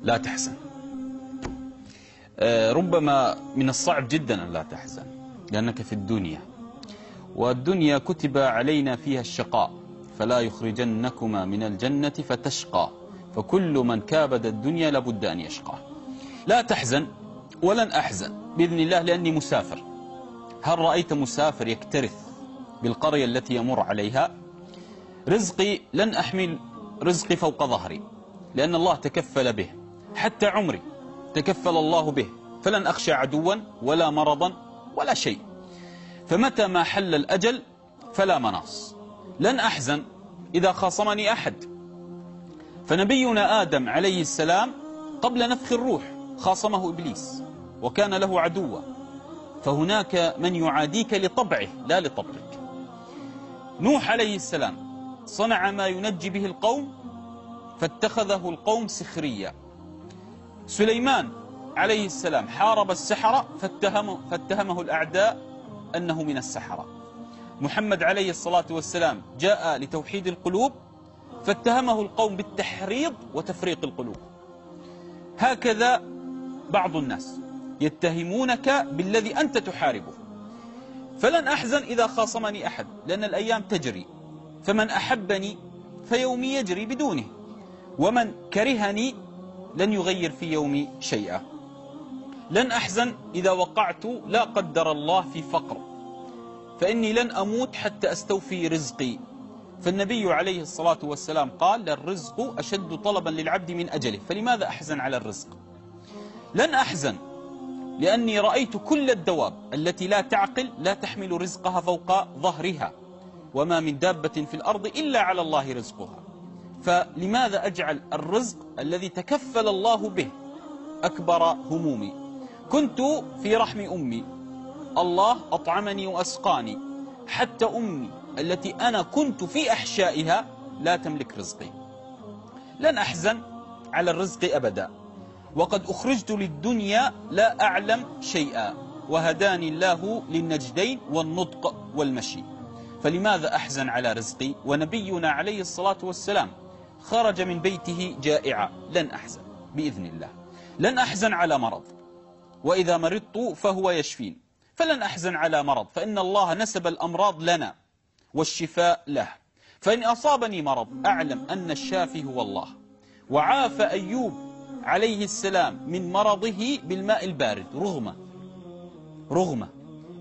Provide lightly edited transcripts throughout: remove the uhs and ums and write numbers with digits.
لا تحزن. ربما من الصعب جدا أن لا تحزن، لأنك في الدنيا، والدنيا كتب علينا فيها الشقاء، فلا يخرجنكما من الجنة فتشقى، فكل من كابد الدنيا لابد أن يشقى. لا تحزن، ولن أحزن بإذن الله لأني مسافر. هل رأيت مسافر يكترث بالقرية التي يمر عليها؟ رزقي لن أحمل رزقي فوق ظهري، لأن الله تكفل به. حتى عمري تكفل الله به، فلن أخشى عدوا ولا مرضا ولا شيء. فمتى ما حل الأجل فلا مناص. لن أحزن إذا خاصمني أحد، فنبينا آدم عليه السلام قبل نفخ الروح خاصمه إبليس وكان له عدوا، فهناك من يعاديك لطبعه لا لطبعك. نوح عليه السلام صنع ما ينجي به القوم فاتخذه القوم سخريا. سليمان عليه السلام حارب السحرة فاتهمه الأعداء أنه من السحرة. محمد عليه الصلاة والسلام جاء لتوحيد القلوب فاتهمه القوم بالتحريض وتفريق القلوب. هكذا بعض الناس يتهمونك بالذي أنت تحاربه. فلن أحزن إذا خاصمني أحد، لأن الأيام تجري، فمن أحبني فيومي يجري بدونه، ومن كرهني لن يغير في يومي شيئا. لن أحزن إذا وقعت لا قدر الله في فقر، فإني لن أموت حتى أستوفي رزقي. فالنبي عليه الصلاة والسلام قال: الرزق أشد طلبا للعبد من أجله، فلماذا أحزن على الرزق؟ لن أحزن لأني رأيت كل الدواب التي لا تعقل لا تحمل رزقها فوق ظهرها، وما من دابة في الأرض إلا على الله رزقها. فلماذا أجعل الرزق الذي تكفل الله به أكبر همومي؟ كنت في رحم أمي، الله أطعمني وأسقاني، حتى أمي التي أنا كنت في أحشائها لا تملك رزقي. لن أحزن على الرزق أبدا، وقد أخرجت للدنيا لا أعلم شيئا، وهداني الله للنجدين والنطق والمشي. فلماذا أحزن على رزقي ونبينا عليه الصلاة والسلام خرج من بيته جائعا؟ لن أحزن بإذن الله. لن أحزن على مرض، وإذا مرضت فهو يشفين. فلن أحزن على مرض، فإن الله نسب الأمراض لنا والشفاء له. فإن أصابني مرض أعلم أن الشافي هو الله. وعاف أيوب عليه السلام من مرضه بالماء البارد، رغم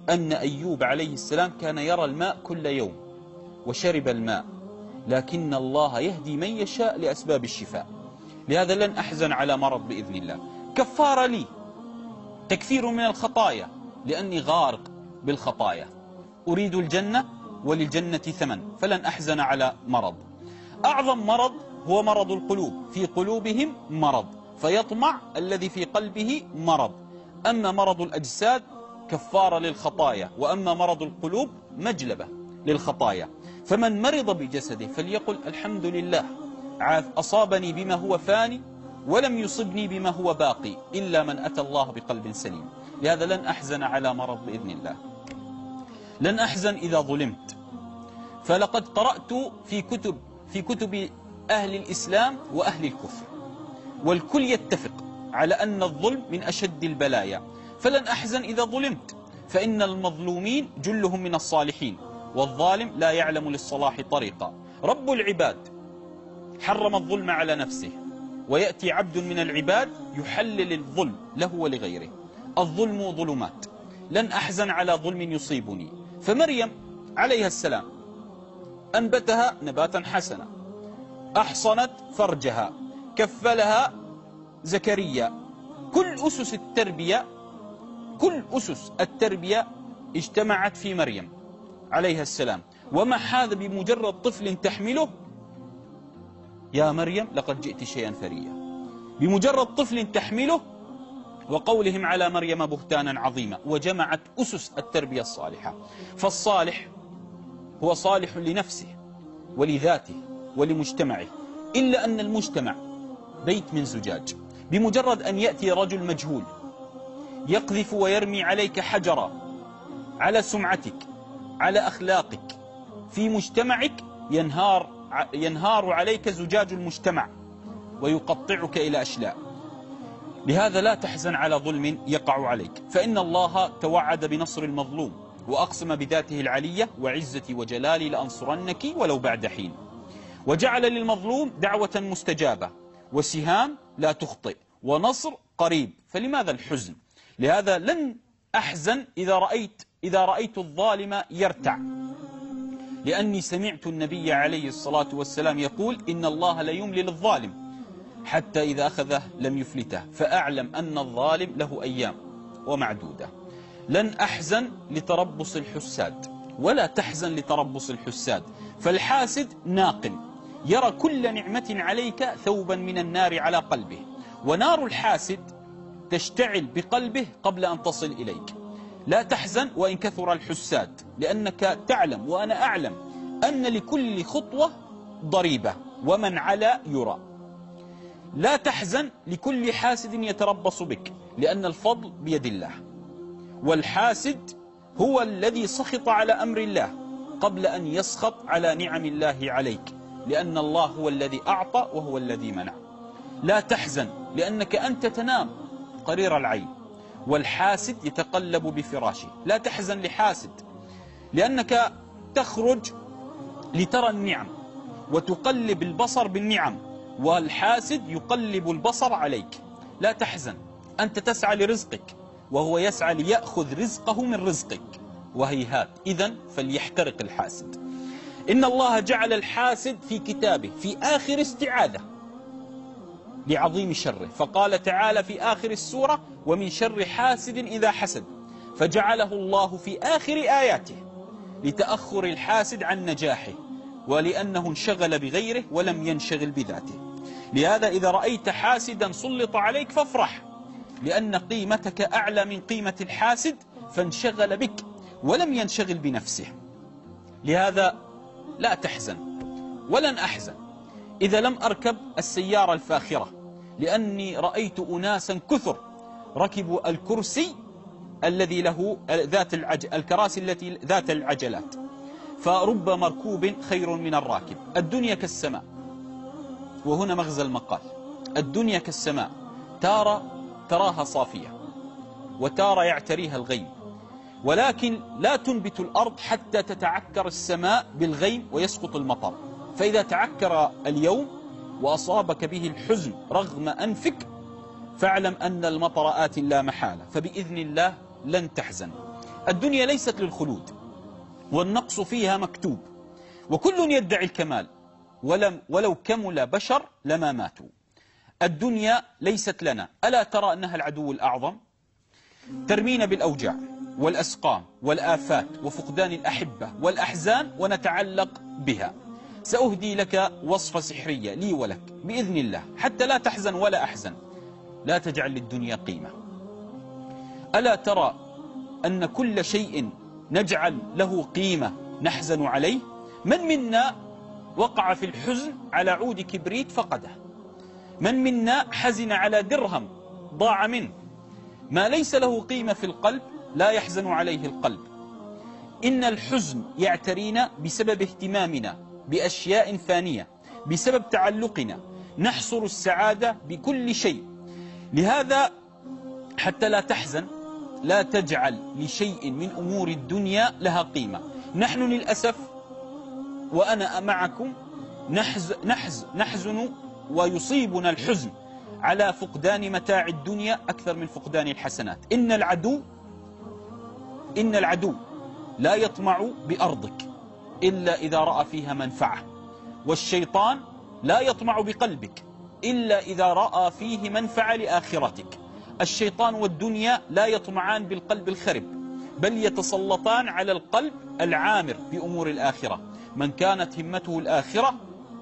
أن أيوب عليه السلام كان يرى الماء كل يوم وشرب الماء، لكن الله يهدي من يشاء لأسباب الشفاء. لهذا لن أحزن على مرض بإذن الله. كفار لي، تكفير من الخطايا، لأني غارق بالخطايا. أريد الجنة وللجنة ثمن، فلن أحزن على مرض. أعظم مرض هو مرض القلوب، في قلوبهم مرض، فيطمع الذي في قلبه مرض. أما مرض الأجساد كفارة للخطايا، وأما مرض القلوب مجلبة للخطايا. فمن مرض بجسده فليقل: الحمد لله، أصابني بما هو فاني ولم يصبني بما هو باقي، إلا من أتى الله بقلب سليم. لهذا لن أحزن على مرض بإذن الله. لن أحزن إذا ظلمت، فلقد قرأت في كتب أهل الإسلام وأهل الكفر، والكل يتفق على أن الظلم من أشد البلايا. فلن أحزن إذا ظلمت، فإن المظلومين جلهم من الصالحين، والظالم لا يعلم للصلاح طريقا. رب العباد حرم الظلم على نفسه، ويأتي عبد من العباد يحلل الظلم له ولغيره. الظلم ظلمات، لن أحزن على ظلم يصيبني. فمريم عليها السلام أنبتها نباتا حسنا، أحصنت فرجها، كفلها زكريا. كل أسس التربية اجتمعت في مريم عليها السلام. ومع هذا بمجرد طفل تحمله: يا مريم لقد جئت شيئا فريا. بمجرد طفل تحمله، وقولهم على مريم بهتانا عظيما. وجمعت أسس التربية الصالحة. فالصالح هو صالح لنفسه ولذاته ولمجتمعه، إلا أن المجتمع بيت من زجاج. بمجرد أن يأتي رجل مجهول يقذف ويرمي عليك حجرا على سمعتك، على أخلاقك في مجتمعك، ينهار عليك زجاج المجتمع ويقطعك إلى أشلاء. لهذا لا تحزن على ظلم يقع عليك، فإن الله توعد بنصر المظلوم، وأقسم بذاته العلية وعزتي وجلالي لأنصرنك ولو بعد حين، وجعل للمظلوم دعوة مستجابة، وسهام لا تخطئ، ونصر قريب. فلماذا الحزن؟ لهذا لن أحزن إذا رأيت الظالم يرتع، لأني سمعت النبي عليه الصلاة والسلام يقول: إن الله لا يملي للظالم حتى إذا أخذه لم يفلته، فأعلم أن الظالم له أيام ومعدودة. لن أحزن لتربص الحساد، ولا تحزن لتربص الحساد، فالحاسد ناقم يرى كل نعمة عليك ثوبا من النار على قلبه، ونار الحاسد تشتعل بقلبه قبل أن تصل إليك. لا تحزن وإن كثر الحساد، لأنك تعلم وأنا أعلم أن لكل خطوة ضريبة، ومن علا يرى. لا تحزن لكل حاسد يتربص بك، لأن الفضل بيد الله، والحاسد هو الذي سخط على أمر الله قبل أن يسخط على نعم الله عليك، لأن الله هو الذي أعطى وهو الذي منع. لا تحزن لأنك أنت تنام قرير العين، والحاسد يتقلب بفراشه. لا تحزن لحاسد، لأنك تخرج لترى النعم وتقلب البصر بالنعم، والحاسد يقلب البصر عليك. لا تحزن، أنت تسعى لرزقك وهو يسعى ليأخذ رزقه من رزقك، وهيهات. إذن فليحترق الحاسد. إن الله جعل الحاسد في كتابه في آخر استعاذة لعظيم شره، فقال تعالى في آخر السورة: ومن شر حاسد إذا حسد، فجعله الله في آخر آياته لتأخر الحاسد عن نجاحه، ولأنه انشغل بغيره ولم ينشغل بذاته. لهذا إذا رأيت حاسدا سلط عليك فافرح، لأن قيمتك أعلى من قيمة الحاسد، فانشغل بك ولم ينشغل بنفسه. لهذا لا تحزن، ولن أحزن إذا لم أركب السيارة الفاخرة، لأني رأيت أناسا كثر ركبوا الكرسي الذي له الكراسي التي ذات العجلات، فرب مركوب خير من الراكب. الدنيا كالسماء، وهنا مغزى المقال. الدنيا كالسماء، تراها صافية، وتارى يعتريها الغيم، ولكن لا تنبت الأرض حتى تتعكر السماء بالغيم ويسقط المطر. فإذا تعكر اليوم وأصابك به الحزن رغم أنفك، فاعلم أن المطر آت لا محالة، فبإذن الله لن تحزن. الدنيا ليست للخلود، والنقص فيها مكتوب، وكل يدعي الكمال، ولو كمل بشر لما ماتوا. الدنيا ليست لنا، ألا ترى أنها العدو الأعظم؟ ترمينا بالأوجاع والأسقام والآفات وفقدان الأحبة والأحزان ونتعلق بها. سأهدي لك وصفة سحرية لي ولك بإذن الله حتى لا تحزن ولا أحزن. لا تجعل للدنيا قيمة. ألا ترى أن كل شيء نجعل له قيمة نحزن عليه؟ من منا وقع في الحزن على عود كبريت فقده؟ من منا حزن على درهم ضاع منه؟ ما ليس له قيمة في القلب لا يحزن عليه القلب. إن الحزن يعترينا بسبب اهتمامنا بأشياء فانية، بسبب تعلقنا، نحصر السعادة بكل شيء. لهذا حتى لا تحزن لا تجعل لشيء من أمور الدنيا لها قيمة. نحن للأسف وأنا معكم نحزن ويصيبنا الحزن على فقدان متاع الدنيا أكثر من فقدان الحسنات. إن العدو لا يطمع بأرضك إلا إذا رأى فيها منفعة، والشيطان لا يطمع بقلبك إلا إذا رأى فيه منفعة لآخرتك. الشيطان والدنيا لا يطمعان بالقلب الخرب، بل يتسلطان على القلب العامر بأمور الآخرة. من كانت همته الآخرة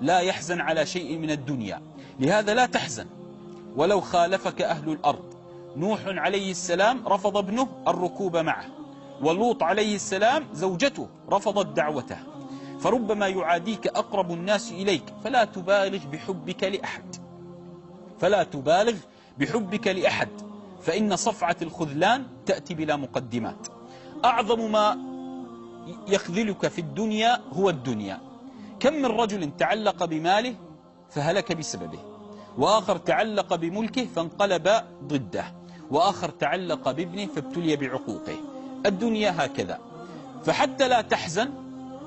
لا يحزن على شيء من الدنيا. لهذا لا تحزن ولو خالفك أهل الأرض. نوح عليه السلام رفض ابنه الركوب معه، ولوط عليه السلام زوجته رفضت دعوته. فربما يعاديك أقرب الناس إليك، فلا تبالغ بحبك لأحد، فإن صفعة الخذلان تأتي بلا مقدمات. أعظم ما يخذلك في الدنيا هو الدنيا. كم من رجل تعلق بماله فهلك بسببه، وآخر تعلق بملكه فانقلب ضده، وآخر تعلق بابنه فابتلي بعقوقه. الدنيا هكذا. فحتى لا تحزن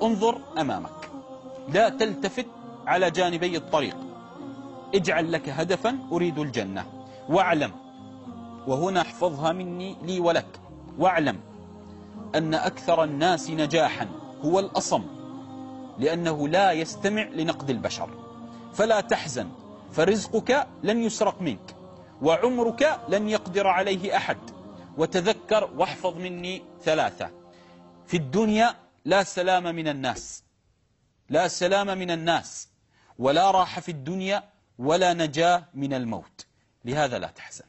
انظر أمامك، لا تلتفت على جانبي الطريق، اجعل لك هدفا أريد الجنة. واعلم، وهنا احفظها مني لي ولك، واعلم أن أكثر الناس نجاحا هو الأصم، لأنه لا يستمع لنقد البشر. فلا تحزن، فرزقك لن يسرق منك، وعمرك لن يقدر عليه أحد. وتذكر واحفظ مني ثلاثة: في الدنيا لا سلام من الناس، لا سلام من الناس، ولا راحة في الدنيا، ولا نجاة من الموت. لهذا لا تحزن.